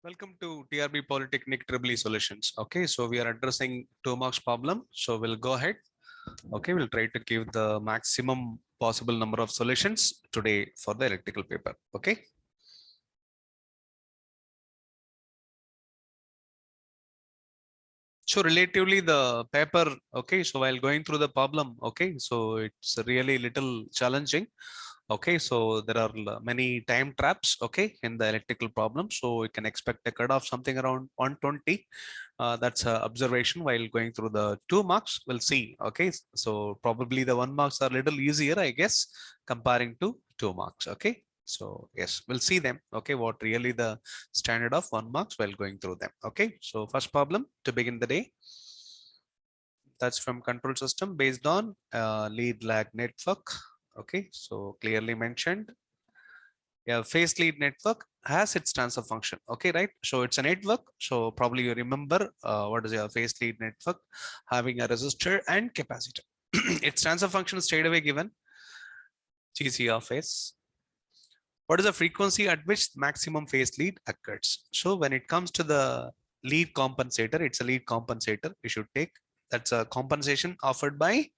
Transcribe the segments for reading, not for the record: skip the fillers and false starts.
Welcome to TRB Polytechnic Tribly Solutions. Okay, so we are addressing 2 marks problem. So we'll go ahead. Okay, we'll try to give the maximum possible number of solutions today for the electrical paper. Okay. So relatively the paper, okay, so while going through the problem, okay, so it's really little challenging. Okay, so there are many time traps, okay, in the electrical problem. So you can expect a cutoff something around 120. That's an observation while going through the 2 marks. We'll see. Okay, so probably the 1 marks are a little easier, I guess, comparing to 2 marks. Okay, so yes, we'll see them. Okay, what really the standard of 1 marks while going through them. Okay, so first problem to begin the day. That's from control system based on lead lag network. Okay, so clearly mentioned. Yeah, phase lead network has its transfer function. Okay, right? So it's a network. So probably you remember what is your phase lead network having a resistor and capacitor. Its transfer function is straight away given GC of S. What is the frequency at which maximum phase lead occurs? So when it comes to the lead compensator, it's a lead compensator. We should take that's a compensation offered by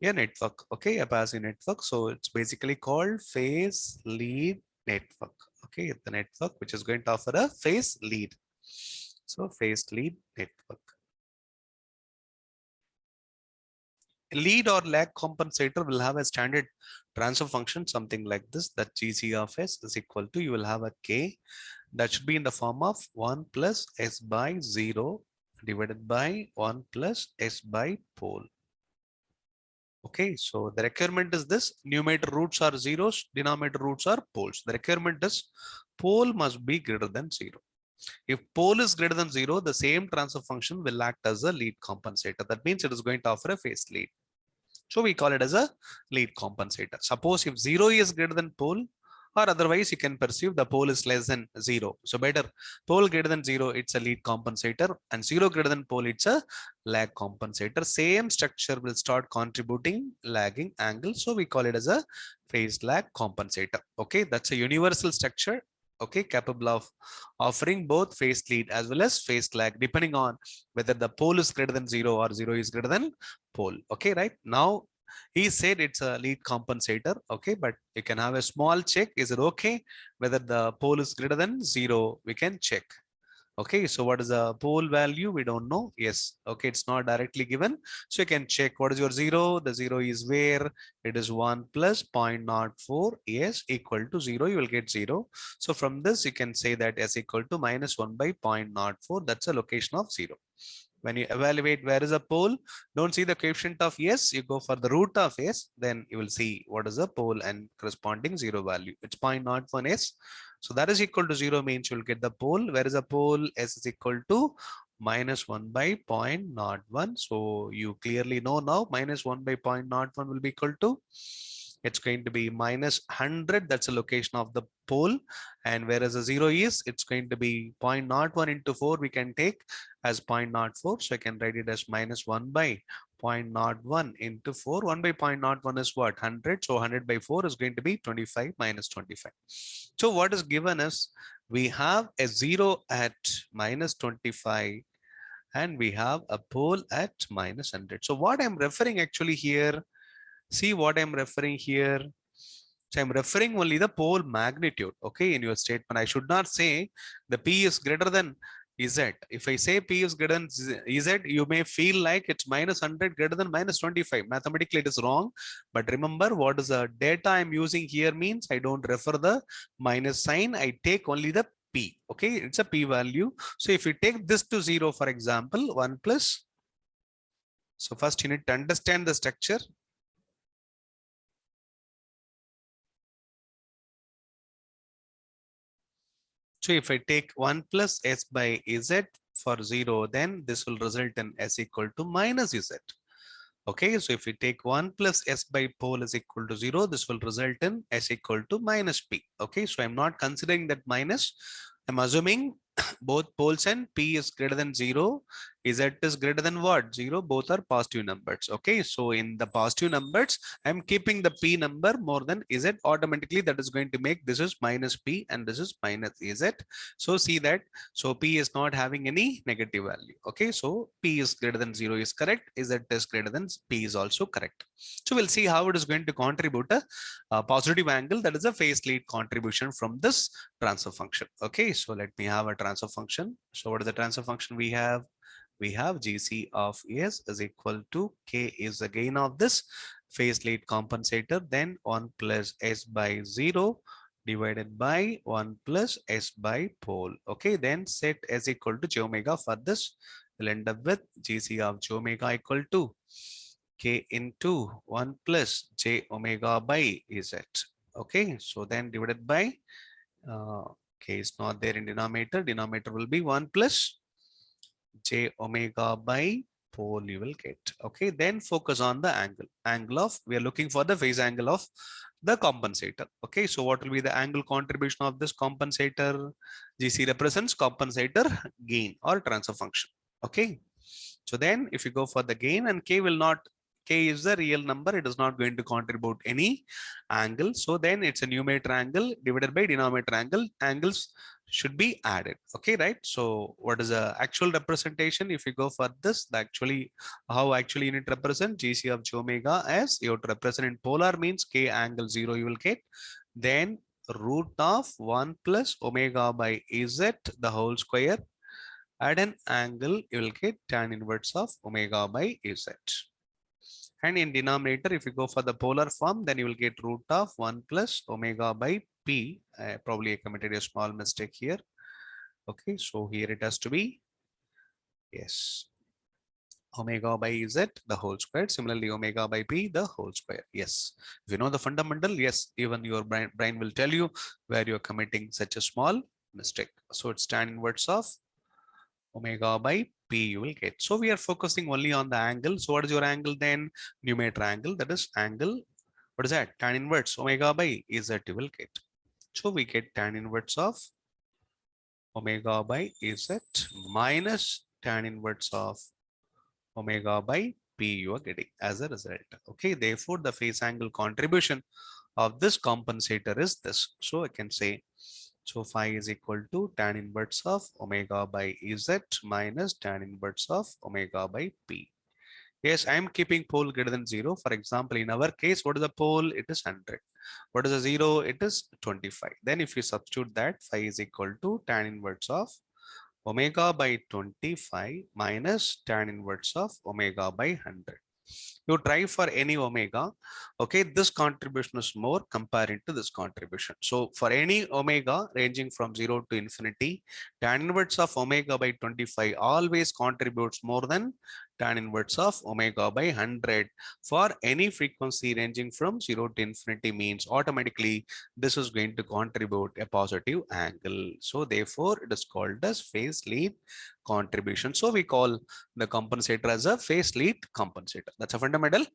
a network. Okay, a passive network. So it's basically called phase lead network. Okay, the network which is going to offer a phase lead. So phase lead network. Lead or lag compensator will have a standard transfer function, something like this, that GC of S is equal to, you will have a K that should be in the form of 1 plus S by 0 divided by 1 plus S by pole. Okay, so the requirement is this: numerator roots are zeros, denominator roots are poles. The requirement is pole must be greater than 0. If pole is greater than 0, the same transfer function will act as a lead compensator. That means it is going to offer a phase lead. So we call it as a lead compensator. Suppose if 0 is greater than pole, or otherwise you can perceive the pole is less than 0. So better pole greater than 0, it's a lead compensator, and 0 greater than pole, it's a lag compensator. Same structure will start contributing lagging angle. So we call it as a phase lag compensator. Okay, that's a universal structure. Okay, capable of offering both phase lead as well as phase lag, depending on whether the pole is greater than 0 or 0 is greater than pole. Okay, right now he said it's a lead compensator. Okay, but you can have a small check. Is it okay whether the pole is greater than 0? We can check. Okay, so what is the pole value? We don't know. Yes. Okay, it's not directly given. So you can check what is your 0. The 0 is where it is 1 plus 0.04. Yes, equal to 0. You will get 0. So from this, you can say that S equal to minus 1 by 0.04. That's a location of 0. When you evaluate where is a pole, don't see the coefficient of S, you go for the root of S, then you will see what is the pole and corresponding 0 value. It's 0.01 S. So that is equal to 0 means you will get the pole. Where is a pole? S is equal to minus 1 by 0.01. So you clearly know now minus 1 by 0.01 will be equal to, it's going to be minus 100. That's the location of the pole. And whereas a 0 is, it's going to be 0.01 into 4 we can take as 0.04. So I can write it as minus 1 by 0.01 into 4. 1 by 0.01 is what? 100. So 100 by 4 is going to be 25 minus 25. So what is given is we have a 0 at minus 25 and we have a pole at minus 100. So what I'm referring actually here, see what I'm referring here. So I'm referring only the pole magnitude. Okay, in your statement, I should not say the P is greater than Z. If I say P is greater than Z, you may feel like it's minus 100 greater than minus 25. Mathematically, it is wrong. But remember, what is the data I'm using here means I don't refer the minus sign. I take only the P. Okay, it's a P value. So if you take this to 0, for example, 1 plus. So first you need to understand the structure. So if I take 1 plus S by Z for 0, then this will result in S equal to minus Z. Okay, so if we take 1 plus S by pole is equal to 0, this will result in S equal to minus P. Okay, so I'm not considering that minus. I'm assuming both poles and P is greater than 0, Z is greater than what? 0, both are positive numbers. Okay, so in the positive numbers, I'm keeping the P number more than Z. Automatically, that is going to make this is minus P and this is minus Z. So see that. So P is not having any negative value. Okay, so P is greater than 0 is correct. Z is greater than P is also correct. So we'll see how it is going to contribute a positive angle. That is a phase lead contribution from this transfer function. Okay, so let me have a transfer function. So what is the transfer function we have? We have GC of S is equal to K is the gain of this phase lead compensator, then 1 plus S by 0 divided by 1 plus S by pole. Okay, then set S equal to j omega for this. We'll end up with GC of j omega equal to K into 1 plus j omega by Z. Okay, so then divided by uh, K is not there in denominator. Denominator will be 1 plus j omega by pole you will get. Okay, then focus on the angle of, we are looking for the phase angle of the compensator. Okay, so what will be the angle contribution of this compensator? GC represents compensator gain or transfer function. Okay, so then if you go for the gain, and K is the real number, it is not going to contribute any angle. So then it's a numerator angle divided by denominator angle. Angles should be added. Okay, right? So what is the actual representation? If you go for this, how actually you need to represent GC of j omega as you have to represent in polar means K angle 0 you will get. Then root of 1 plus omega by Z the whole square. Add an angle, you will get tan inverse of omega by Z. And in denominator, if you go for the polar form, then you will get root of 1 plus omega by P. Probably I committed a small mistake here. Okay, so here it has to be, yes, omega by Z the whole square. Similarly, omega by P the whole square. Yes, if you know the fundamental, yes, even your brain will tell you where you're committing such a small mistake. So it's tan inverse of omega by P you will get. So we are focusing only on the angle. So what is your angle then? Numerator angle, that is angle, what is that? Tan inverse omega by Z you will get. So we get tan inverse of omega by Z minus tan inverse of omega by P you are getting as a result. Okay, therefore the phase angle contribution of this compensator is this. So I can say, so phi is equal to tan inverse of omega by Z minus tan inverse of omega by P. Yes, I am keeping pole greater than 0. For example, in our case, what is the pole? It is 100. What is the 0? It is 25. Then if you substitute that, phi is equal to tan inverse of omega by 25 minus tan inverse of omega by 100. You try for any omega. Okay, this contribution is more comparing to this contribution. So for any omega ranging from 0 to infinity, tan inverse of omega by 25 always contributes more than tan inverse of omega by 100. For any frequency ranging from 0 to infinity means automatically this is going to contribute a positive angle. So therefore it is called as phase lead contribution. So we call the compensator as a phase lead compensator. That's a fundamental.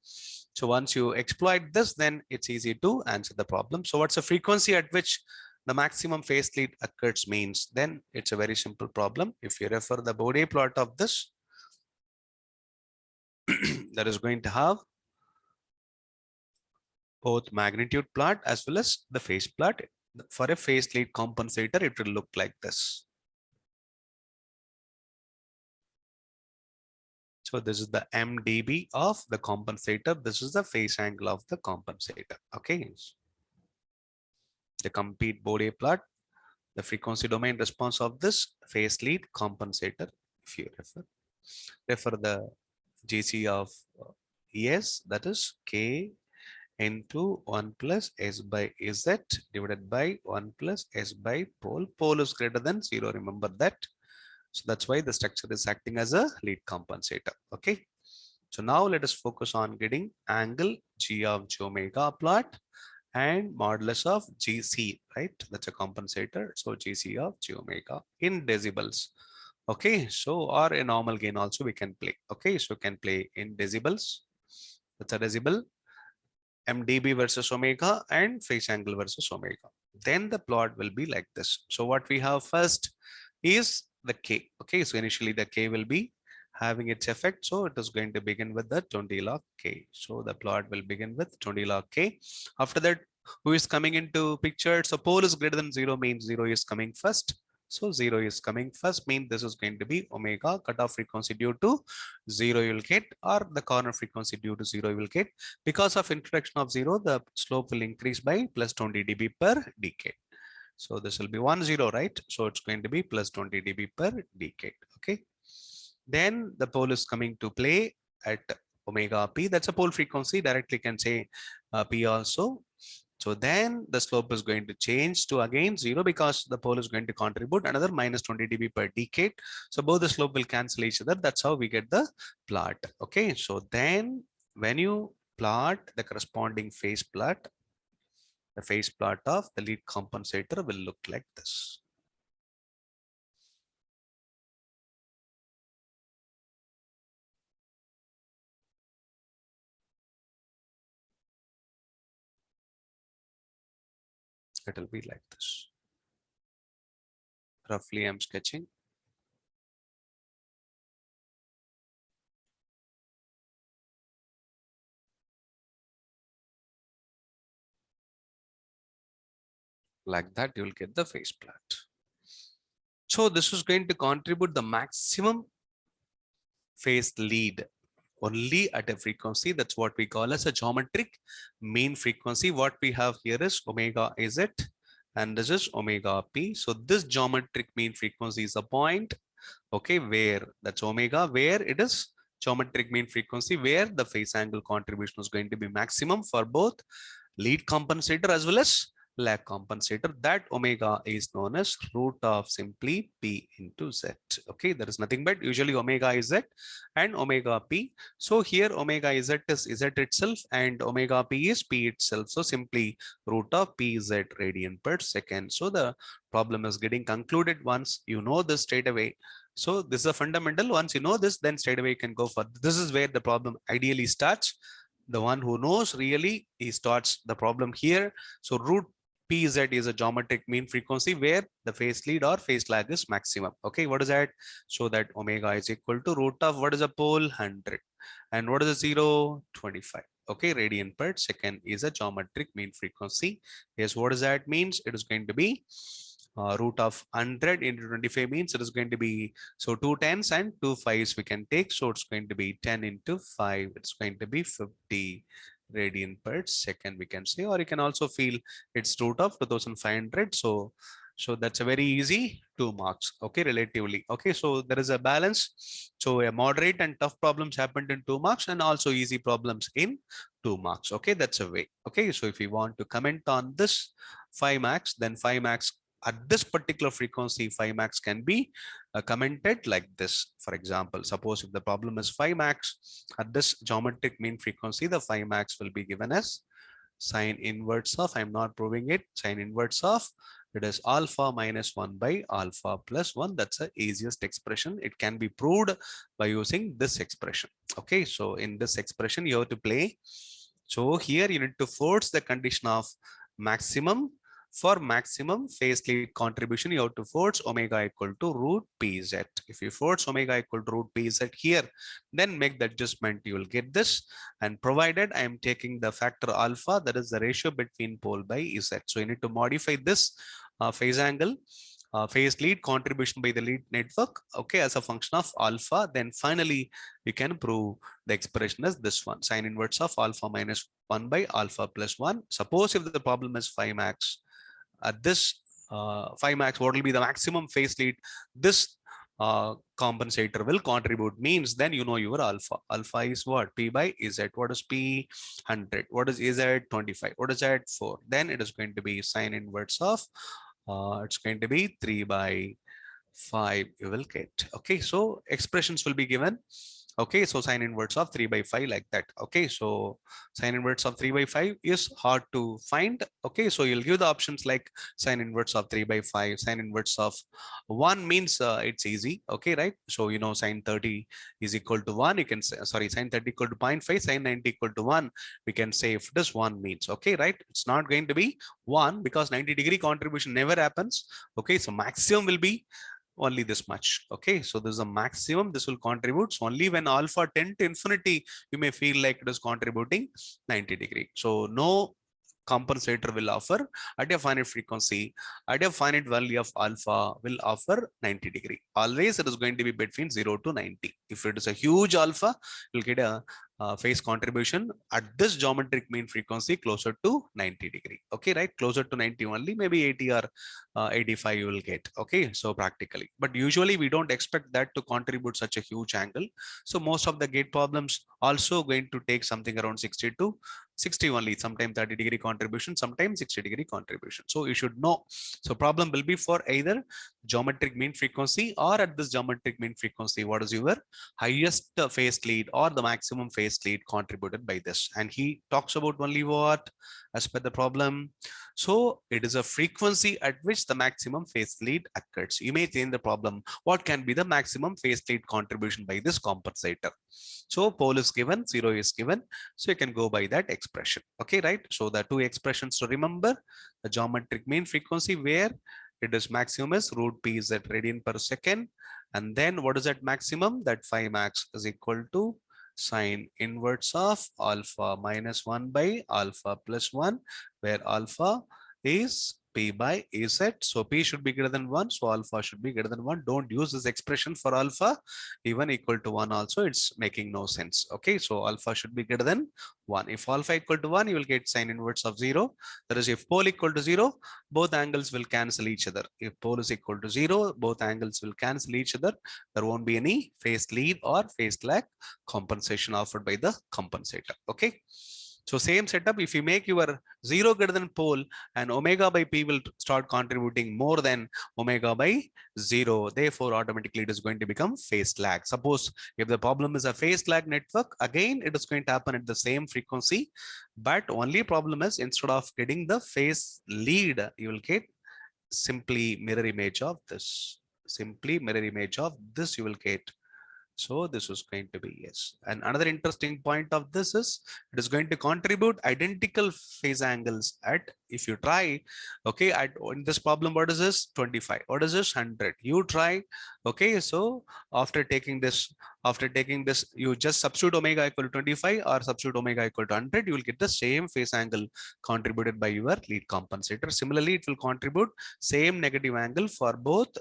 So once you exploit this, then it's easy to answer the problem. So what's the frequency at which the maximum phase lead occurs means? Then it's a very simple problem. If you refer the Bode plot of this, that is going to have both magnitude plot as well as the phase plot. For a phase lead compensator, it will look like this. So this is the MdB of the compensator. This is the phase angle of the compensator. Okay. The complete Bode plot, the frequency domain response of this phase lead compensator. If you refer the GC of ES, that is K into 1 plus S by Z divided by 1 plus S by pole. Pole is greater than 0. Remember that. So that's why the structure is acting as a lead compensator. Okay. So now let us focus on getting angle G of j omega plot and modulus of GC, right? That's a compensator. So GC of j omega in decibels. Okay. So or a normal gain also we can play. Okay. So can play in decibels. That's a decibel. MdB versus omega and phase angle versus omega. Then the plot will be like this. So what we have first, is the K. Okay, so initially the K will be having its effect. So it is going to begin with the 20 log K. So the plot will begin with 20 log K. After that, who is coming into picture? So pole is greater than 0 means 0 is coming first. So 0 is coming first means this is going to be omega. Cutoff frequency due to 0 you will get, or the corner frequency due to 0 you will get. Because of introduction of 0, the slope will increase by plus 20 dB per decade. So this will be 10, right? So it's going to be plus 20 dB per decade. Okay. Then the pole is coming to play at omega p. That's a pole frequency. Directly can say p also. So then the slope is going to change to again 0 because the pole is going to contribute another minus 20 dB per decade. So both the slope will cancel each other. That's how we get the plot. Okay. So then when you plot the corresponding phase plot, the phase plot of the lead compensator will look like this. It will be like this. Roughly, I'm sketching. Like that, you will get the phase plot. So this is going to contribute the maximum phase lead only at a frequency. That's what we call as a geometric mean frequency. What we have here is omega Z and this is omega p. So this geometric mean frequency is a point, okay, where that's omega, where it is geometric mean frequency, where the phase angle contribution is going to be maximum for both lead compensator as well as lag compensator. That omega is known as root of simply p into z. Okay, there is nothing but usually omega is z and omega p. So here omega is z itself and omega p is p itself. So simply root of p z radian per second. So the problem is getting concluded once you know this straight away. So this is a fundamental. Once you know this, then straight away you can go for this is where the problem ideally starts. The one who knows really, he starts the problem here. So root pz is a geometric mean frequency where the phase lead or phase lag is maximum. Okay, what is that? So that omega is equal to root of what is a pole? 100. And what is a 0? 25. Okay, radian per second is a geometric mean frequency. Yes, what does that means? It is going to be root of 100 into 25 means it is going to be, so 2 tens and 2 fives we can take. So it's going to be 10 into 5. It's going to be 50 radian per second we can say, or you can also feel it's root of 2500. So that's a very easy 2 marks. Okay, relatively. Okay, so there is a balance. So a moderate and tough problems happened in 2 marks and also easy problems in 2 marks. Okay, that's a way. Okay, so if you want to comment on this 5 marks, then 5 marks at this particular frequency 5 max can be commented like this. For example, suppose if the problem is 5 max at this geometric mean frequency, the 5 max will be given as sine inverse of, I'm not proving it, sine inverse of, it is alpha minus 1 by alpha plus 1. That's the easiest expression. It can be proved by using this expression. Okay, so in this expression you have to play. So here you need to force the condition of maximum. For maximum phase lead contribution, you have to force omega equal to root pz. If you force omega equal to root pz here, then make the adjustment, you will get this. And provided I am taking the factor alpha, that is the ratio between pole by z. So you need to modify this phase angle, phase lead contribution by the lead network, okay, as a function of alpha. Then finally, you can prove the expression as this one, sine inverse of alpha minus 1 by alpha plus 1. Suppose if the problem is 5 max, at this 5 max, what will be the maximum phase lead this compensator will contribute, means then you know your alpha. Alpha is what? P by z. What is P? 100. What is z? 25. What is z? 4. Then it is going to be sine inverse of, it's going to be 3 by 5 you will get. Okay, so expressions will be given. Okay, so sine inverse of 3 by 5 like that. Okay, so sine inverse of 3 by 5 is hard to find. Okay, so you'll give the options like sine inverse of 3 by 5, sine inverse of 1 means it's easy. Okay, right? So you know sine 30 is equal to 1. You can say, sorry, sine 30 equal to 0.5, sine 90 equal to 1. We can say if this 1 means, okay, right? It's not going to be 1 because 90-degree contribution never happens. Okay, so maximum will be only this much. Okay, so this is a maximum. This will contribute. So only when alpha 10 to infinity, you may feel like it is contributing 90 degree. So no compensator will offer at a finite frequency, at a finite value of alpha will offer 90 degree. Always it is going to be between 0 to 90. If it is a huge alpha, you'll get a phase contribution at this geometric mean frequency closer to 90 degree. Okay, right? Closer to 90 only, maybe 80 or 85 you will get. Okay, so practically, but usually we don't expect that to contribute such a huge angle. So most of the gate problems also going to take something around 60 to 60 only, sometimes 30 degree contribution, sometimes 60 degree contribution. So you should know. So problem will be for either geometric mean frequency or at this geometric mean frequency, what is your highest phase lead or the maximum phase lead contributed by this. And he talks about only what as per the problem. So it is a frequency at which the maximum phase lead occurs. You may change the problem. What can be the maximum phase lead contribution by this compensator? So pole is given, 0 is given. So you can go by that expression. Okay, right? So the two expressions to remember, the geometric mean frequency where it is maximum is root p is at radian per second. And then what is that maximum? That phi max is equal to sine inverse of alpha minus 1 by alpha plus 1, where alpha is p by az. So p should be greater than 1. So alpha should be greater than 1. Don't use this expression for alpha even equal to 1 also. It's making no sense. Okay, so alpha should be greater than 1. If alpha equal to 1, you will get sine inverse of 0. That is, if pole equal to 0, both angles will cancel each other. If pole is equal to 0, both angles will cancel each other. There won't be any phase lead or phase lag compensation offered by the compensator. Okay. So same setup, if you make your 0 greater than pole and omega by p will start contributing more than omega by 0, therefore automatically it is going to become phase lag. Suppose if the problem is a phase lag network, again it is going to happen at the same frequency, but only problem is instead of getting the phase lead, you will get simply mirror image of this. Simply mirror image of this you will get. So this is going to be yes. And another interesting point of this is it is going to contribute identical phase angles at, if you try, okay, at in this problem, what is this? 25. What is this? 100. You try, okay. So after taking this, you just substitute omega equal to 25 or substitute omega equal to 100, you will get the same phase angle contributed by your lead compensator. Similarly, it will contribute same negative angle for both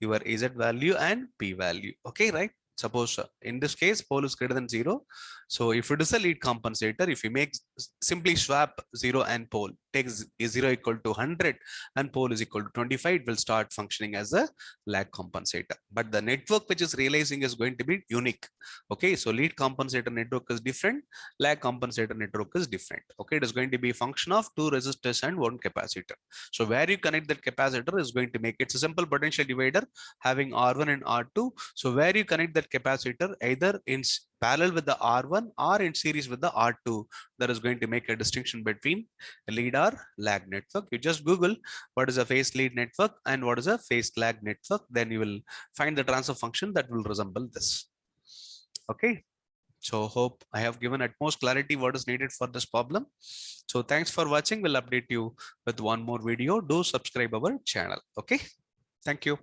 your Z value and P value. Okay, right? Suppose in this case, pole is greater than 0. So if it is a lead compensator, if you make simply swap 0 and pole, take 0 equal to 100 and pole is equal to 25, it will start functioning as a lag compensator. But the network which is realizing is going to be unique. Okay, so lead compensator network is different, lag compensator network is different. Okay, it is going to be a function of 2 resistors and 1 capacitor. So where you connect that capacitor is going to make it a simple potential divider having R1 and R2. So where you connect that capacitor either in parallel with the R1 or in series with the R2, that is going to make a distinction between a lead or lag network. You just Google what is a phase lead network and what is a phase lag network. Then you will find the transfer function that will resemble this. Okay. So hope I have given utmost clarity what is needed for this problem. So thanks for watching. We'll update you with one more video. Do subscribe our channel. Okay. Thank you.